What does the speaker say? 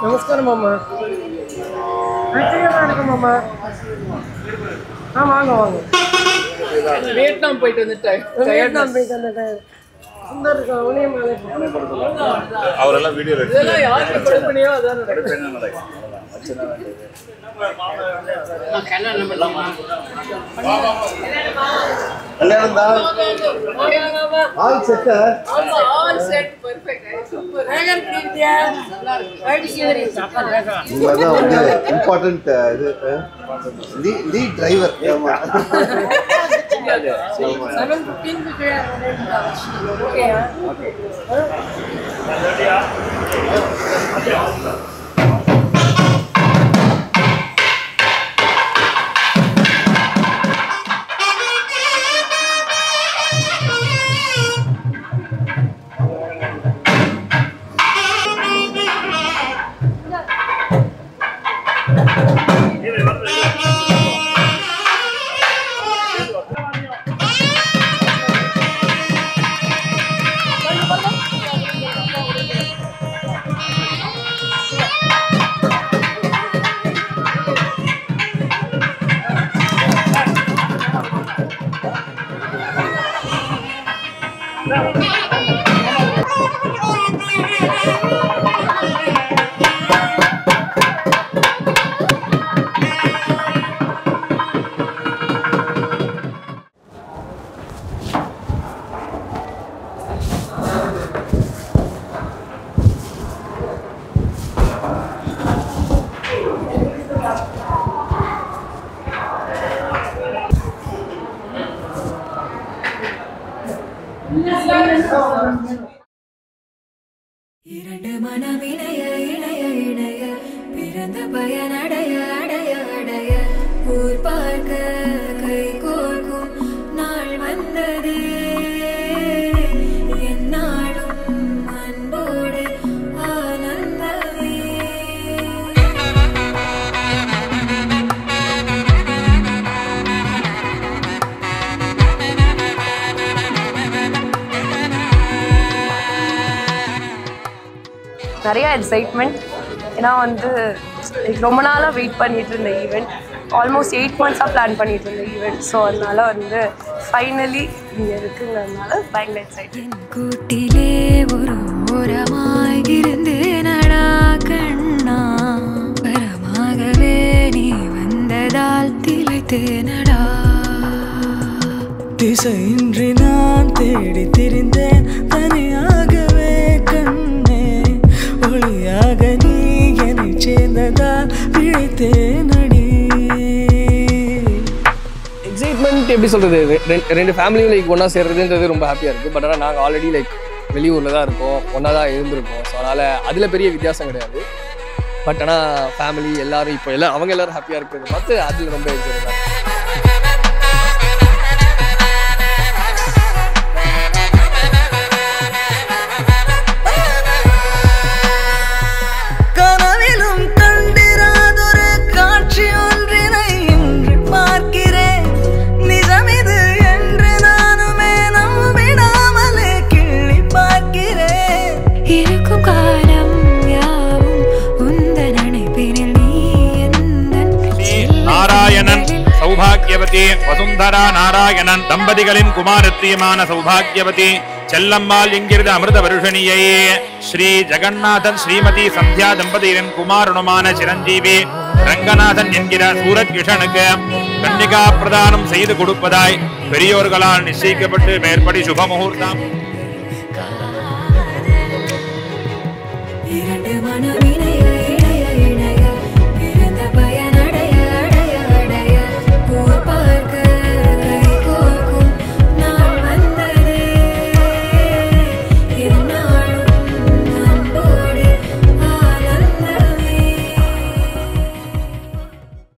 நமஸ்காரம் மாமா. வணக்கம் மாமா. வாங்க வாங்க. வியட்நாம் போயிட்டு வந்துட்டேன். வியட்நாம் போயிட்டு வந்துட்டேன். சுந்தர் அவரெல்லாம் வீடியோ இதெல்லாம் யாருக்கு கொடுப்பனையோ அதான் நடக்கும். Important lead driver. இரண்டு மனம் இணைய இணைய இணைய பிறந்த பயன் அடைய அடைய அடைய ஊர் பார்க்க கை கோர்க்கும் நாள் வந்தது என்னாலும் அன்போடு ஆனந்தமே. நிறைய எக்ஸைட்மெண்ட். ஏன்னா வந்து ரொம்ப நாளாக வெயிட் பண்ணிட்டு இருந்த ஈவெண்ட், ஆல்மோஸ்ட் 8 months பிளான் பண்ணிட்டு இருந்த ஈவெண்ட். ஸோ அதனால வந்து ஃபைனலி இங்கே இருக்குங்கிறதுனால பயங்கர எக்ஸைட்மெண்ட். கூட்டிலே ஒரு ஓரமாய் இருந்து நடா கண்ணா வரமாகவே நீ வந்ததால் திளைத்து நடா. திசையின்றி நான் தேடி திரிந்தேன் தனியாகவே கண்ணே, ஒளியாக நீ என்னை சேர்ந்ததால் பிழைத்தேன் அடி. எக்ஸைட்மெண்ட் எப்படி சொல்கிறது, ரெண்டு ஃபேமிலியும் லைக் ஒன்றா சேர்றதுன்றது ரொம்ப ஹாப்பியாக இருக்குது. பட் ஆனால் நாங்கள் ஆல்ரெடி லைக் வெளியூரில் தான் இருக்கோம், ஒன்றா தான் இருந்திருக்கோம். ஸோ அதனால் அதில் பெரிய வித்தியாசம் கிடையாது. பட் ஆனால் ஃபேமிலி எல்லோரும் இப்போ அவங்க எல்லோரும் ஹாப்பியாக இருக்கிறத பார்த்து அதில் ரொம்ப எக்ஸைட் தான். சௌபாகியவதி வசுந்தரா நாராயணன் தம்பதிகளின் குமாரத்தியமான சௌபாகியவதி செல்லம்மாள் என்கிறது அமிர்த வருஷணியை ஸ்ரீ ஜெகநாதன் ஸ்ரீமதி சந்தியா தம்பதியின் குமாரனுமான சிரஞ்சீவி ரங்கநாதன் என்கிற சூரத் கிஷனுக்கு கன்னிகா பிரதானம் செய்து கொடுப்பதாய் பெரியோர்களால் நிச்சயிக்கப்பட்டு மேற்படி சுப முகூர்த்தம்.